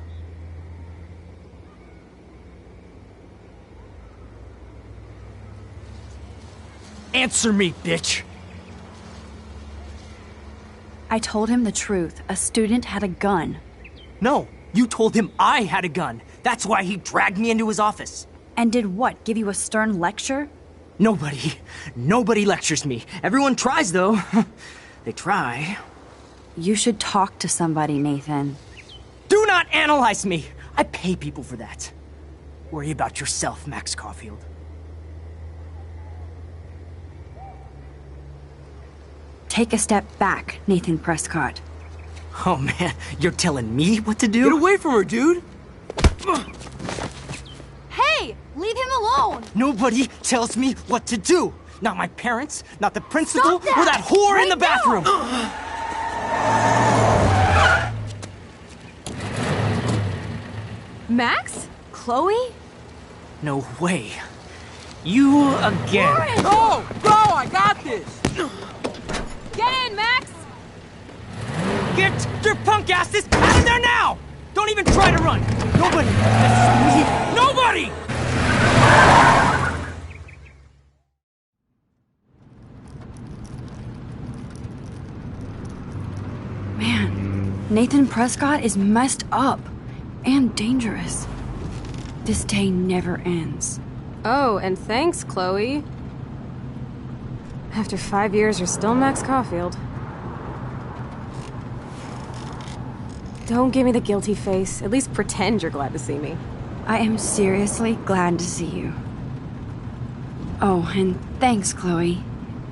Answer me, bitch! I told him the truth. A student had a gun. No, you told him I had a gun. That's why he dragged me into his office. And did what, give you a stern lecture? Nobody lectures me. Everyone tries, though. They try. You should talk to somebody, Nathan. Do not analyze me! I pay people for that. Worry about yourself, Max Caulfield. Take a step back, Nathan Prescott. Oh man, you're telling me what to do? Get away from her, dude! Hey! Leave him alone! Nobody tells me what to do! Not my parents, not the principal, Stop that! or that whore Right in the bathroom! Max? Chloe? No way. You again. Warren! Go! I got this! Get in, Max! Get your punk asses out of there now! Don't even try to run! Nobody! Nobody! Man, Nathan Prescott is messed up and dangerous. This day never ends. Oh, and thanks, Chloe. After 5 years, you're still Max Caulfield. Don't give me the guilty face. At least pretend you're glad to see me. I am seriously glad to see you. Oh, and thanks, Chloe.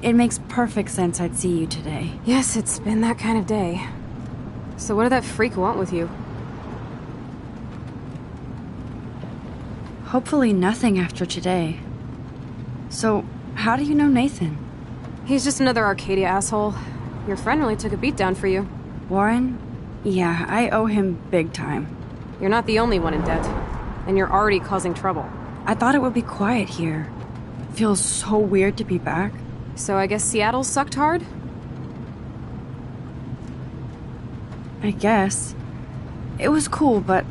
It makes perfect sense I'd see you today. Yes, it's been that kind of day. So what did that freak want with you? Hopefully nothing after today. So, how do you know Nathan? He's just another Arcadia asshole. Your friend really took a beat down for you. Warren? Yeah, I owe him big time. You're not the only one in debt. And you're already causing trouble. I thought it would be quiet here. Feels so weird to be back. So I guess Seattle sucked hard? I guess. It was cool, but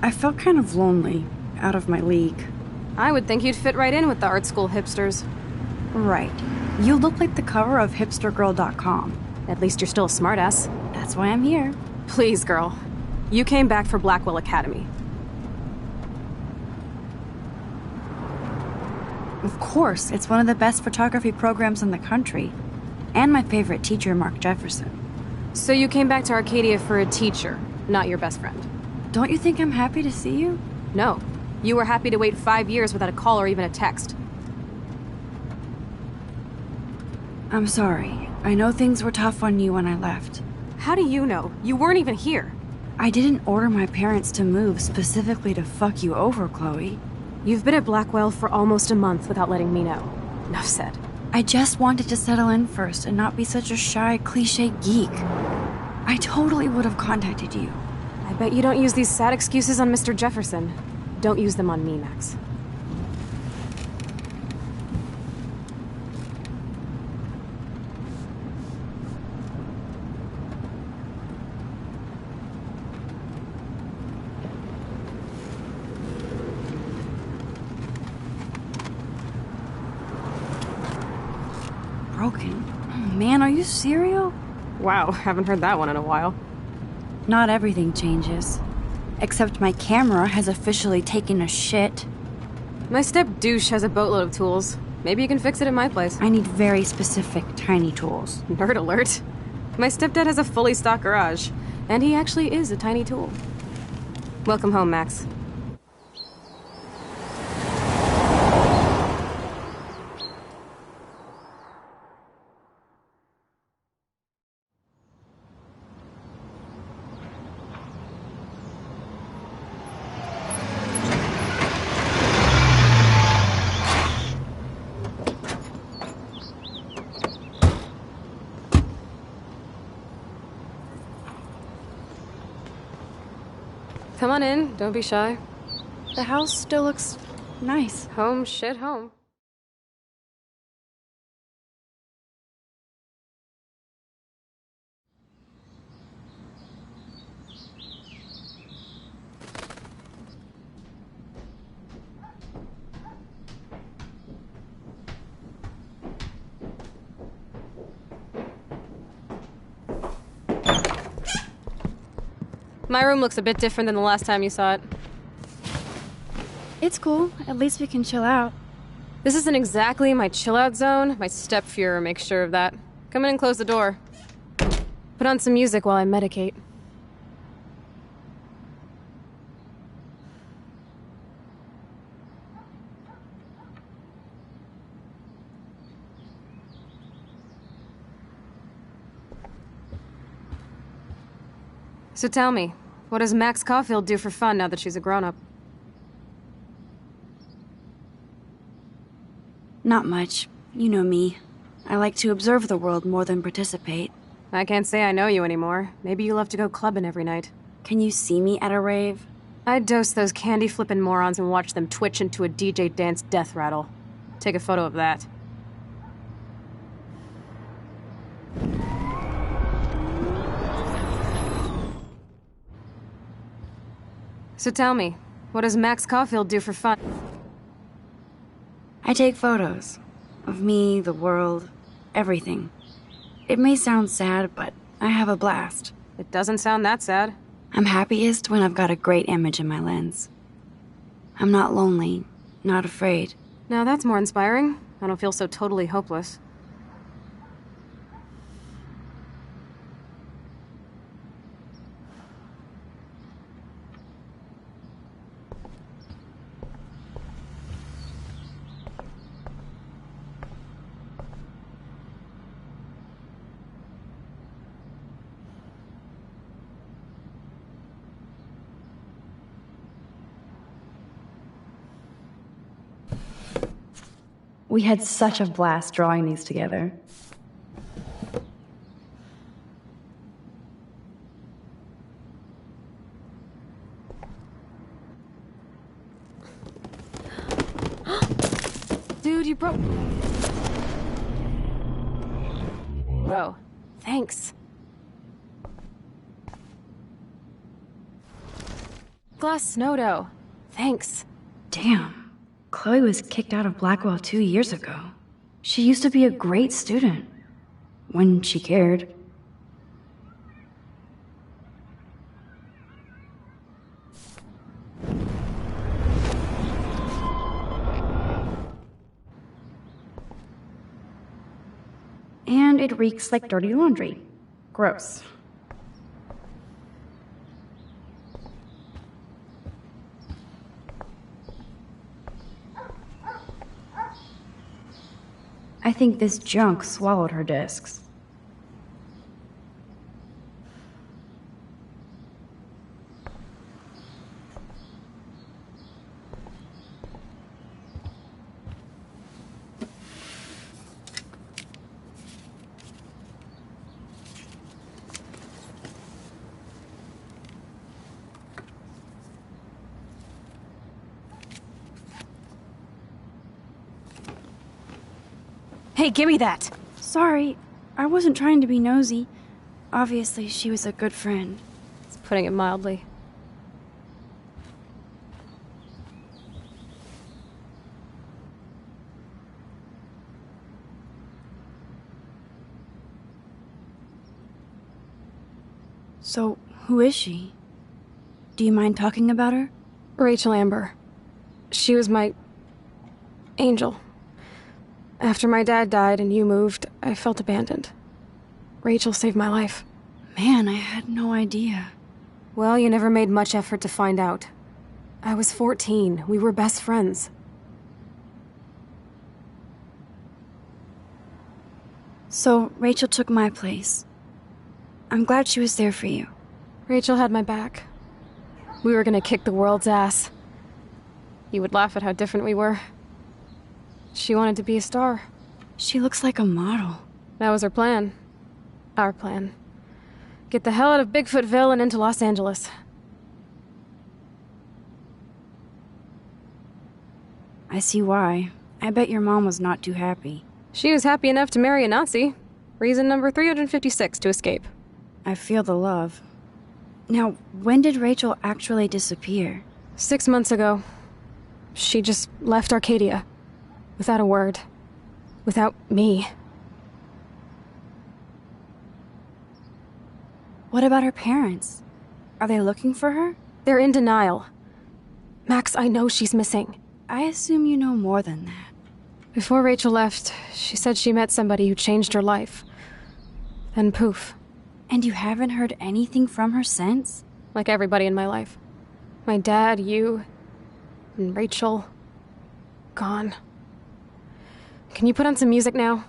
I felt kind of lonely, out of my league. I would think you'd fit right in with the art school hipsters. Right. You look like the cover of hipstergirl.com. At least you're still a smartass. That's why I'm here. Please, girl. You came back for Blackwell Academy. Of course, it's one of the best photography programs in the country. And my favorite teacher, Mark Jefferson. So you came back to Arcadia for a teacher, not your best friend. Don't you think I'm happy to see you? No. You were happy to wait 5 years without a call or even a text. I'm sorry. I know things were tough on you when I left. How do you know? You weren't even here. I didn't order my parents to move specifically to fuck you over, Chloe. You've been at Blackwell for almost a month without letting me know. Enough said. I just wanted to settle in first and not be such a shy, cliche geek. I totally would have contacted you. I bet you don't use these sad excuses on Mr. Jefferson. Don't use them on me, Max. you serial? Wow, haven't heard that one in a while. Not everything changes. Except my camera has officially taken a shit. My step-douche has a boatload of tools. Maybe you can fix it at my place. I need very specific, tiny tools. Nerd alert. My stepdad has a fully stocked garage, and he actually is a tiny tool. Welcome home, Max. Come on in, don't be shy. The house still looks nice. Home shit home. My room looks a bit different than the last time you saw it. It's cool. At least we can chill out. This isn't exactly my chill-out zone. My step-Fuhrer makes sure of that. Come in and close the door. Put on some music while I medicate. So tell me, what does Max Caulfield do for fun now that she's a grown-up? Not much. You know me. I like to observe the world more than participate. I can't say I know you anymore. Maybe you love to go clubbing every night. Can you see me at a rave? I'd dose those candy-flippin' morons and watch them twitch into a DJ dance death rattle. Take a photo of that. So tell me, what does Max Caulfield do for fun? I take photos. Of me, the world, everything. It may sound sad, but I have a blast. It doesn't sound that sad. I'm happiest when I've got a great image in my lens. I'm not lonely, not afraid. Now that's more inspiring. I don't feel so totally hopeless. We had such a blast drawing these together. Dude, you broke... Bro, thanks. Glass snow dough. Thanks. Damn. Chloe was kicked out of Blackwell 2 years ago. She used to be a great student. When she cared. And it reeks like dirty laundry. Gross. I think this junk swallowed her discs. Hey, give me that! Sorry, I wasn't trying to be nosy. Obviously, she was a good friend. It's putting it mildly. So, who is she? Do you mind talking about her? Rachel Amber. She was my angel. After my dad died and you moved, I felt abandoned. Rachel saved my life. Man, I had no idea. Well, you never made much effort to find out. I was 14. We were best friends. So, Rachel took my place. I'm glad she was there for you. Rachel had my back. We were gonna kick the world's ass. You would laugh at how different we were. She wanted to be a star. She looks like a model. That was her plan. Our plan. Get the hell out of Bigfootville and into Los Angeles. I see why. I bet your mom was not too happy. She was happy enough to marry a Nazi. Reason number 356 to escape. I feel the love. Now, when did Rachel actually disappear? 6 months ago. She just left Arcadia. Without a word. Without me. What about her parents? Are they looking for her? They're in denial. Max, I know she's missing. I assume you know more than that. Before Rachel left, she said she met somebody who changed her life. Then poof. And you haven't heard anything from her since? Like everybody in my life. My dad, you, and Rachel. Gone. Can you put on some music now?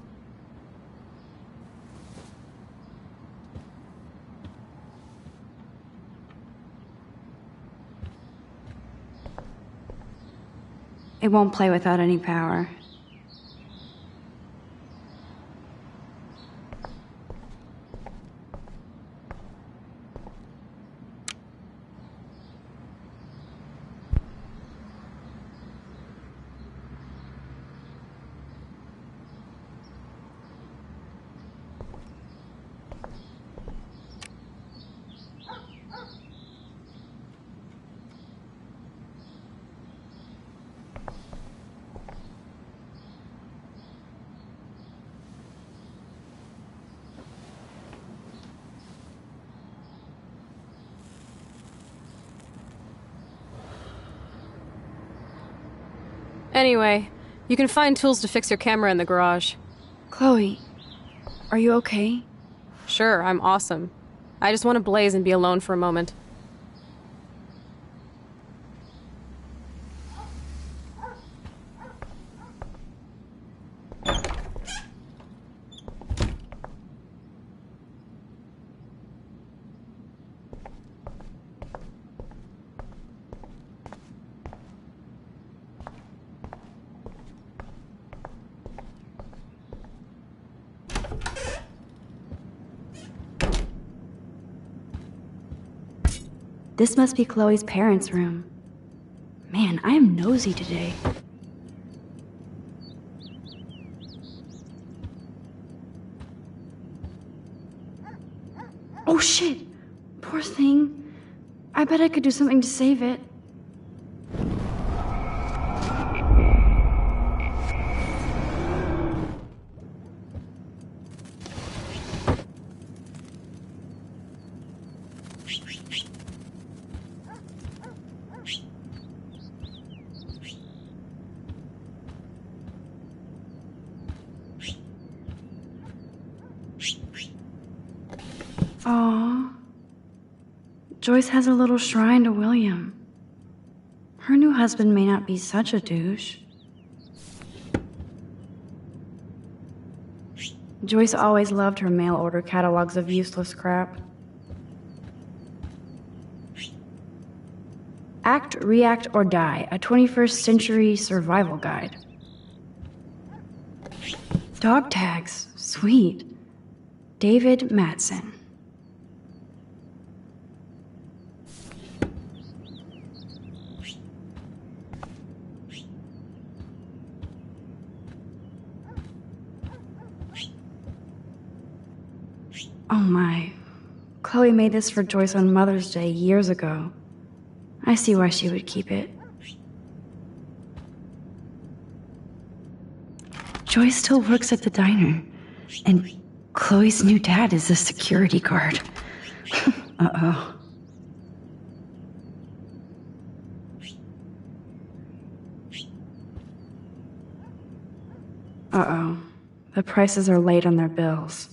It won't play without any power. Anyway, you can find tools to fix your camera in the garage. Chloe, are you okay? Sure, I'm awesome. I just want to blaze and be alone for a moment. This must be Chloe's parents' room. Man, I am nosy today. Oh shit! Poor thing. I bet I could do something to save it. Aww. Joyce has a little shrine to William. Her new husband may not be such a douche. Joyce always loved her mail order catalogs of useless crap. Act, React, or Die, a 21st century survival guide. Dog tags, sweet. David Matson. Oh my. Chloe made this for Joyce on Mother's Day years ago. I see why she would keep it. Joyce still works at the diner, and Chloe's new dad is a security guard. Uh-oh. Uh-oh. The prices are late on their bills.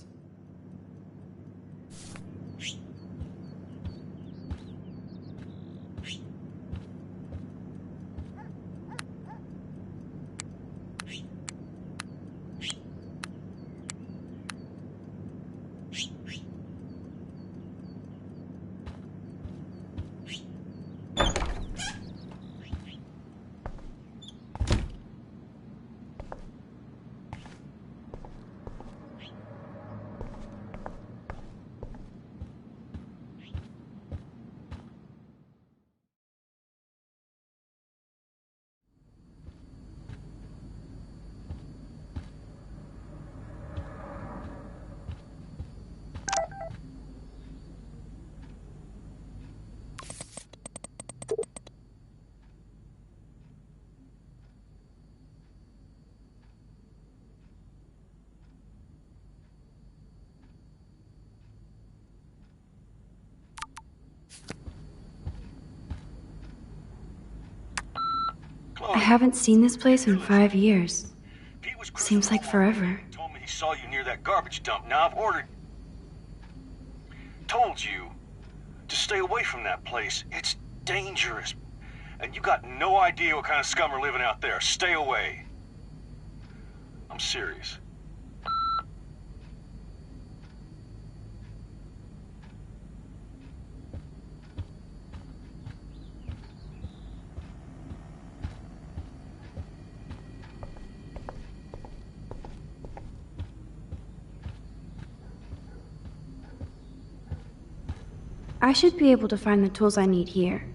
I haven't seen this place in 5 years. Seems like forever. Told me he saw you near that garbage dump. Now I've ordered... Told you to stay away from that place. It's dangerous. And you got no idea what kind of scum are living out there. Stay away. I'm serious. I should be able to find the tools I need here.